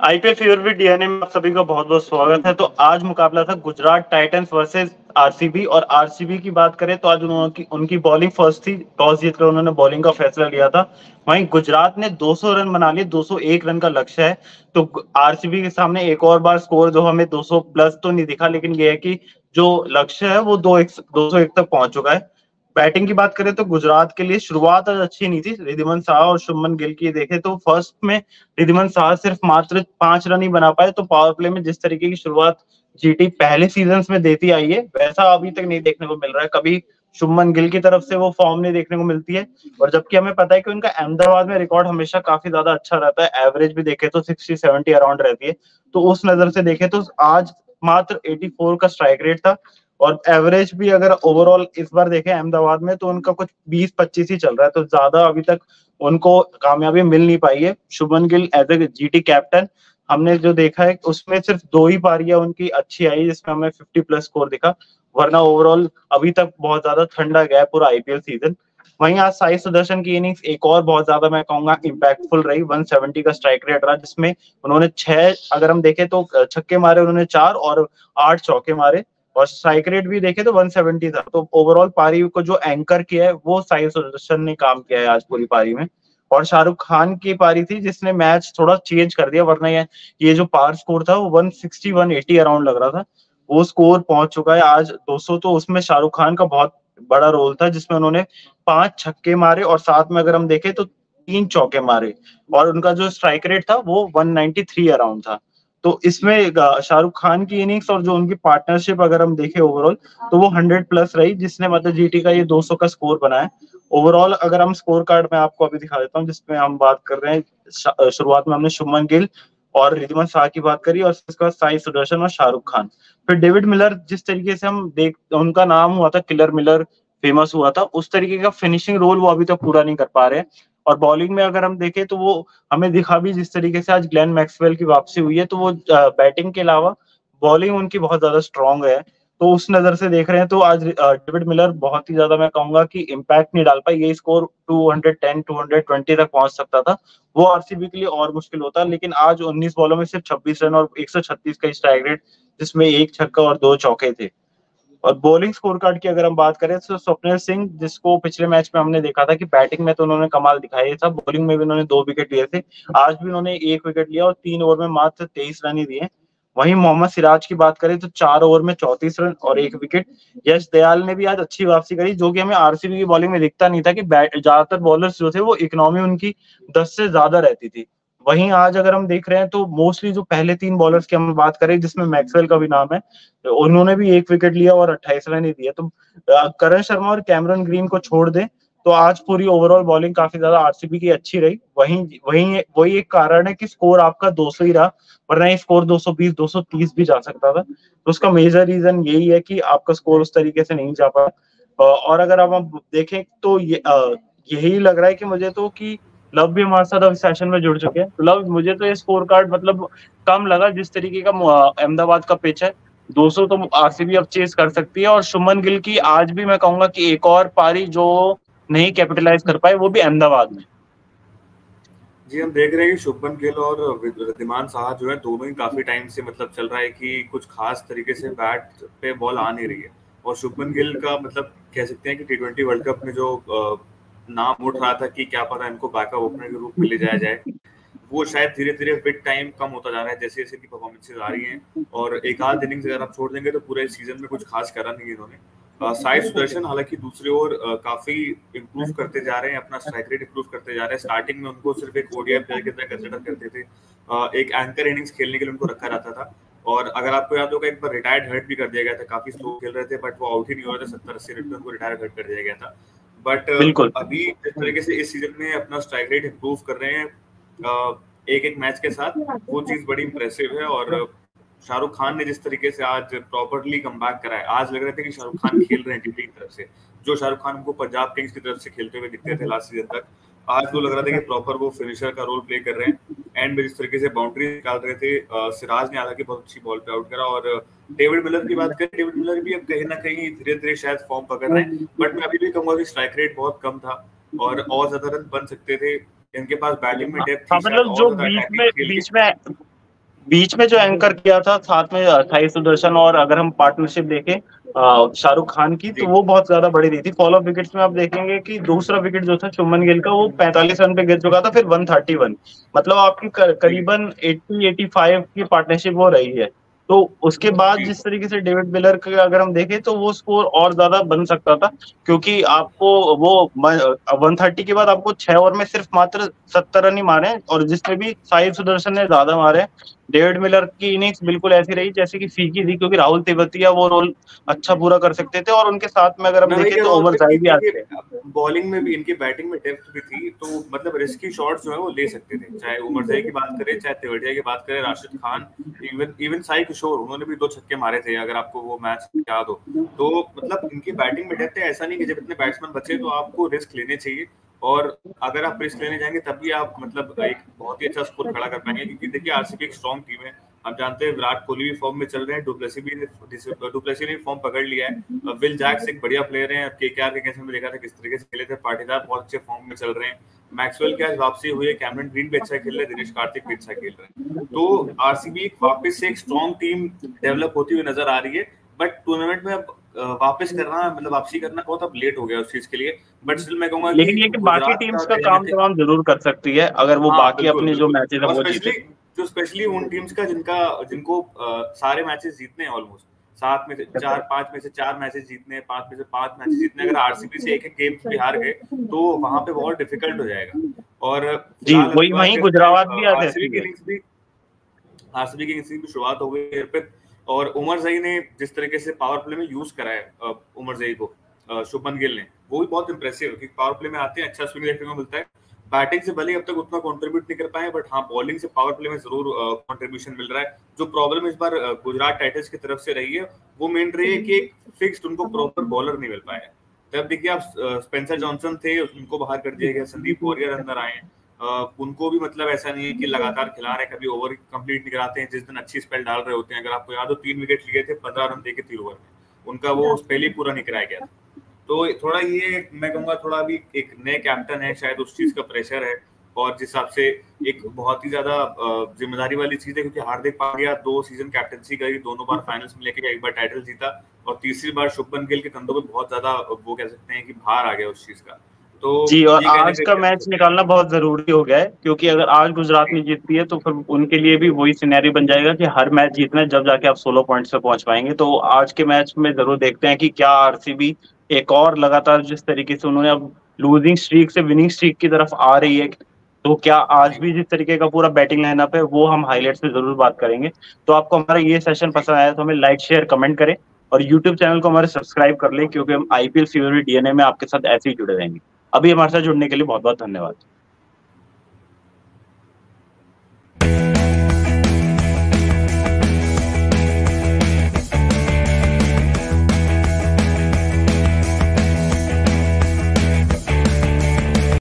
IPL fever with DNA में आप सभी का बहुत बहुत स्वागत है। तो आज मुकाबला था गुजरात टाइटंस वर्सेस आरसीबी। और आरसीबी की बात करें तो आज उनकी बॉलिंग फर्स्ट थी। टॉस जीतकर उन्होंने बॉलिंग का फैसला लिया था। वहीं गुजरात ने 200 रन बना लिए। 201 रन का लक्ष्य है। तो आरसीबी के सामने एक और बार स्कोर जो हमें 200 प्लस तो नहीं दिखा, लेकिन यह है कि जो लक्ष्य है वो 201 तक पहुंच चुका है। बैटिंग की बात करें तो गुजरात के लिए शुरुआत आज अच्छी नहीं थी। रिद्धिमान शाह और शुभमन गिल की देखें तो फर्स्ट में रिद्धिमान शाह सिर्फ मात्र 5 रन ही बना पाए। तो पावर प्ले में जिस तरीके की शुरुआत जीटी पहले सीजन में देती आई है, वैसा अभी तक नहीं देखने को मिल रहा है। कभी शुभमन गिल की तरफ से वो फॉर्म नहीं देखने को मिलती है। और जबकि हमें पता है कि उनका अहमदाबाद में रिकॉर्ड हमेशा काफी ज्यादा अच्छा रहता है। एवरेज भी देखे तो 60-70 अराउंड रहती है। तो उस नजर से देखे तो आज मात्र 84 का स्ट्राइक रेट था। और एवरेज भी अगर ओवरऑल इस बार देखें अहमदाबाद में तो उनका कुछ 20-25 ही चल रहा है। तो ज्यादा अभी तक उनको कामयाबी मिल नहीं पाई है। Shubman Gill as a GT captain हमने जो देखा है उसमें सिर्फ 2 ही पारियां उनकी अच्छी आई जिसमें हमें 50 प्लस स्कोर दिखा। वरना ओवरऑल अभी तक बहुत ज्यादा ठंडा गया पूरा आईपीएल सीजन। वहीं आज साई सुदर्शन की इनिंग्स एक और बहुत ज्यादा मैं कहूंगा इम्पैक्टफुल रही। 170 का स्ट्राइक रेट रहा जिसमें उन्होंने 6, अगर हम देखें तो छक्के मारे उन्होंने 4 और 8 चौके मारे। और स्ट्राइक रेट भी देखे तो 170 था। तो ओवरऑल पारी को जो एंकर किया है वो साई सुदर्शन ने काम किया है आज पूरी पारी में। और शाहरुख खान की पारी थी जिसने मैच थोड़ा चेंज कर दिया। वरना ये जो पार स्कोर था वो 160-180 अराउंड लग रहा था। वो स्कोर पहुंच चुका है आज 200। तो उसमें शाहरुख खान का बहुत बड़ा रोल था जिसमें उन्होंने 5 छक्के मारे और साथ में अगर हम देखें तो 3 चौके मारे। और उनका जो स्ट्राइक रेट था वो 193 अराउंड था। तो इसमें शाहरुख खान की इनिंग्स और जो उनकी पार्टनरशिप अगर हम देखें ओवरऑल तो वो 100 प्लस रही जिसने मतलब जीटी का ये 200 का स्कोर बनाया। ओवरऑल अगर हम स्कोर कार्ड में आपको अभी दिखा देता हूँ जिसमें हम बात कर रहे हैं। शुरुआत में हमने शुभमन गिल और रिद्धिमान शाह की बात करी और उसके बाद साई सुदर्शन और शाहरुख खान। फिर डेविड मिलर, जिस तरीके से हम देख उनका नाम हुआ था किलर मिलर, फेमस हुआ था, उस तरीके का फिनिशिंग रोल वो अभी तक पूरा नहीं कर पा रहे हैं। और बॉलिंग में अगर हम देखें तो वो हमें दिखा भी जिस तरीके से आज ग्लेन मैक्सवेल की वापसी हुई है। तो वो बैटिंग के अलावा बॉलिंग उनकी बहुत ज्यादा स्ट्रांग है। तो उस नजर से देख रहे हैं तो आज डेविड मिलर बहुत ही ज्यादा मैं कहूंगा कि इम्पैक्ट नहीं डाल पाई। ये स्कोर 210-220 तक पहुंच सकता था। वो आरसीबी के लिए और मुश्किल होता। लेकिन आज 19 बॉलों में सिर्फ 26 रन और 136 का स्ट्राइक रेट जिसमें 1 छक्का और 2 चौके थे। और बॉलिंग स्कोर कार्ड की अगर हम बात करें तो स्वप्निल सिंह, जिसको पिछले मैच में हमने देखा था कि बैटिंग में तो उन्होंने कमाल दिखाया था, बॉलिंग में भी उन्होंने 2 विकेट लिए थे। आज भी उन्होंने 1 विकेट लिया और 3 ओवर में मात्र 23 रन ही दिए। वहीं मोहम्मद सिराज की बात करें तो 4 ओवर में 34 रन और 1 विकेट। यश दयाल ने भी आज अच्छी वापसी करी जो कि हमें आरसीबी की बॉलिंग में दिखता नहीं था कि ज्यादातर बॉलर्स जो थे वो इकोनॉमी उनकी 10 से ज्यादा रहती थी। वहीं आज अगर हम देख रहे हैं तो मोस्टली जो पहले 3 बॉलर्स की हम बात करें जिसमें मैक्सवेल का भी नाम है, उन्होंने भी 1 विकेट लिया और 28 रन ही दिए। तो करण शर्मा और कैमरन ग्रीन को छोड़ दें तो आज पूरी ओवरऑल बॉलिंग काफी ज्यादा आरसीबी की अच्छी रही। वही एक कारण है कि स्कोर आपका 200 ही रहा। वरना ये स्कोर 220 230 भी जा सकता था। तो उसका मेजर रीजन यही है कि आपका स्कोर उस तरीके से नहीं जा पाया। और अगर अब हम देखें तो यही लग रहा है कि मुझे तो कि लव भी हमारे साथ अब सेशन में जुड़ चुके हैं। लव, मुझे तो ये स्कोर कार्ड मतलब कम लगा जिस तरीके का अहमदाबाद का पिच है। 200 तो आरसीबी अब चेस कर सकती है। और शुभमन गिल की आज भी मैं कहूंगा कि एक और पारी जो नहीं कैपिटलाइज कर पाए वो भी अहमदाबाद में। जी, हम देख रहे हैं कि शुभमन गिल और रिद्धिमान शाह जो है दोनों ही काफी टाइम से मतलब चल रहा है कि कुछ खास तरीके से बैट पे बॉल आ नहीं रही है। और शुभमन गिल का मतलब कह सकते हैं कि T20 वर्ल्ड कप में जो नाम उठ रहा था कि क्या पता इनको बैकअप ओपनर के रूप में ले जाया जाए, वो शायद धीरे धीरे विद टाइम कम होता जा रहा है जैसे जैसे इनकी परफॉर्मेंसेज आ रही हैं। और एक आध इनिंग्स अगर आप छोड़ देंगे तो पूरे सीजन में कुछ खास करा नहीं इन्होंने। साई सुदर्शन हालांकि दूसरी ओर काफी इंप्रूव करते जा रहे हैं, अपना स्ट्राइक रेट इंप्रूव करते जा रहे हैं। स्टार्टिंग में उनको सिर्फ एक ओडीआई प्लेयर की तरह कंसीडर करते थे, एक एंकर इनिंग्स खेलने के लिए उनको रखा जाता था। और अगर आपको याद होगा एक बार रिटायर्ड हर्ट भी कर दिया गया था, काफी स्लो खेल रहे थे बट वो आउट ही नहीं हो रहे थे, 70-80 रन पे उनको रिटायर हर्ट कर दिया गया था। बट अभी जिस तरीके से इस सीजन में अपना स्ट्राइक रेट इंप्रूव कर रहे हैं एक एक मैच के साथ, वो चीज बड़ी इंप्रेसिव है। और शाहरुख खान ने जिस तरीके से आज प्रॉपर्ली कमबैक करा है, आज लग रहा था कि शाहरुख खान खेल रहे हैं टीम की तरफ से, जो शाहरुख खान हमको पंजाब किंग्स की तरफ से खेलते हुए दिखते थे लास्ट सीजन तक। आज तो लग रहा था कि प्रॉपर वो फिनिशर का रोल प्ले कर रहे हैं। एंड में जिस तरीके से बाउंड्री निकाल रहे थे, सिराज ने हालांकि बहुत अच्छी बॉल पे आउट करा। और डेविड मिलर की बात करें, डेविड मिलर भी अब कहीं ना कहीं धीरे धीरे शायद फॉर्म पकड़ रहे हैं। बट मैं अभी भी कहूंगा कि स्ट्राइक रेट बहुत कम था और ज्यादा रन बन सकते थे। इनके पास बैटिंग में डेप्थ थी, मतलब जो बीच में बीच में जो एंकर किया था साथ में साई सुदर्शन, और अगर हम पार्टनरशिप देखें शाहरुख खान की, तो जी वो बहुत ज्यादा बड़ी रही थी। फॉलो ऑफ विकेट्स में आप देखेंगे कि दूसरा विकेट जो था शुभमन गिल का, वो 45 रन पे गिर चुका था, फिर 131, मतलब आपकी जी करीबन 80-85 की पार्टनरशिप वो रही है। तो उसके बाद जी जिस तरीके से डेविड मिलर का अगर हम देखें, तो वो स्कोर और ज्यादा बन सकता था, क्योंकि आपको वो 130 के बाद आपको 6 ओवर में सिर्फ मात्र 70 रन ही मारे, और जिसमें भी साई सुदर्शन ने ज्यादा मारे। डेविड मिलर की इनिंग्स बिल्कुल ऐसी रही जैसे कि फीकी थी, क्योंकि राहुल तेवतिया वो रोल अच्छा पूरा कर सकते थे, और उनके साथ में अगर हम मैं वही देखें कह तो रहा हूँ अर्पित ओवरसाइज कि भी देखिए, आते थे। बॉलिंग में भी इनकी बैटिंग में डेप्थ भी थी, तो मतलब रिस्की शॉट्स जो है वो ले सकते थे, चाहे उमरजई की बात करें, चाहे तेवड़िया की बात करें, राशिद खान, इवन इवन साई किशोर, उन्होंने भी 2 छक्के मारे थे, अगर आपको वो मैच याद हो। तो मतलब इनकी बैटिंग में डेप्थ है, ऐसा नहीं कि जब इतने बैट्समैन बचे तो आपको रिस्क लेने चाहिए, और अगर आप रिस्क लेने जाएंगे तभी आप मतलब एक बहुत ही अच्छा स्कोर खड़ा कर पाएंगे, क्योंकि देखिए आरसीबी एक स्ट्रॉन्ग टीम है। आप जानते हैं विराट कोहली भी फॉर्म में चल रहे हैं, डुप्लेसी ने फॉर्म पकड़ लिया है, विल जैक्स एक बढ़िया प्लेयर है, केकेआर के केस में देखा था किस तरीके से खेले थे, पाटीदार बहुत अच्छे फॉर्म में चल रहे हैं, मैक्सवेल की आज वापसी हुई है, कैमरन ग्रीन भी अच्छा खेल रहे हैं, दिनेश कार्तिक भी अच्छा खेल रहे हैं। तो आरसीबी वापस से एक स्ट्रॉन्ग टीम डेवलप होती हुई नजर आ रही है, बट टूर्नामेंट में अब वापस करना मतलब वापसी करना बहुत अब लेट हो गया उस चीज के लिए। बट स्टिल मैं कहूंगा कि लेकिन ये कि बाकी गुजरात का टीम्स का कहीं ना काम कहीं, तमाम जरूर कर सकती है, अगर वो हाँ बाकी बिल्कुल अपने जो बिल्कुल, मैचेस है और वो जीते। स्पेशली उन टीम्स का जिनको सारे मैचेस जीतने हैं, ऑलमोस्ट 7 में से 4, 5 में से 4 मैचेस जीतने, 5 में से 5 मैचेस जीतने, अगर आरसीबी से एक एक गेम्स भी हार गए तो वहां पे बहुत डिफिकल्ट हो जाएगा। और जी, फिलहाल अभी वही बात वहीं करते हैं गुजरात भी आज आरसीबी ऐसी की है। इनिंग्स भी, आरसीबी की इनिंग्स की शुरुआत हो गई अर्पित, और उमर जई ने जिस तरीके से पावर प्ले में यूज करा है उमर जई को शुभमन गिल ने, वो भी बहुत इंप्रेसिव है, क्योंकि पावर प्ले में आते हैं, अच्छा स्विंग देखने को मिलता है। बैटिंग से भले अब तक उतना कंट्रीब्यूट नहीं कर पाए, बट हाँ बॉलिंग से पावर प्ले में जरूर कंट्रीब्यूशन मिल रहा है। जो प्रॉब्लम इस बार गुजरात टाइटंस की तरफ से रही है, वो मेन रही है कि एक फिक्स्ड उनको प्रॉपर बॉलर नहीं मिल पाया। तब देखिए आप स्पेंसर जॉनसन थे, उनको बाहर कर दिया गया, संदीप वॉरियर अंदर आए, उनको भी मतलब ऐसा नहीं है कि लगातार खिला रहे, कभी ओवर कंप्लीट नहीं कराते हैं, जिस दिन अच्छी स्पेल डाल रहे होते हैं। अगर आपको याद हो 3 विकेट लिए थे 15 रन देके 3 ओवर में, उनका वो स्पेल ही पूरा नहीं कराया गया था। तो थोड़ा ये मैं कहूंगा थोड़ा भी एक नए कैप्टन है, शायद उस चीज का प्रेशर है, और जिस हिसाब से एक बहुत ही ज्यादा जिम्मेदारी वाली चीज है, क्योंकि हार्दिक पांड्या 2 सीजन कैप्टनसी करी, दोनों बार फाइनल्स में लेके एक बार टाइटल जीता, और तीसरी बार शुभमन गिल के कंधों पे बहुत ज्यादा वो कह सकते हैं कि भार आ गया उस चीज का। तो जी, और ये कहने आज का का क्या मैच सकते हैं। निकालना बहुत जरूरी हो गया है, क्योंकि अगर आज गुजरात जी में जीतती है तो फिर उनके लिए भी वही सिनेरियो बन जाएगा कि हर मैच जीतना है, जब जाके आप 16 पॉइंट्स पे पहुंच पाएंगे। तो आज के मैच में जरूर देखते हैं कि क्या आरसीबी एक और लगातार जिस तरीके से उन्होंने अब लूजिंग स्ट्रीक से विनिंग स्ट्रीक की तरफ आ रही है, तो क्या आज जी भी जिस तरीके का पूरा बैटिंग लाइनअप है वो हम हाईलाइट्स में जरूर बात करेंगे। तो आपको हमारा ये सेशन जी पसंद आया तो हमें लाइक शेयर कमेंट करें, और यूट्यूब चैनल को हमारे सब्सक्राइब कर लें, क्योंकि हम आईपीएल फीवर डीएनए में आपके साथ ऐसे ही जुड़े रहेंगे। अभी हमारे साथ जुड़ने के लिए बहुत बहुत धन्यवाद।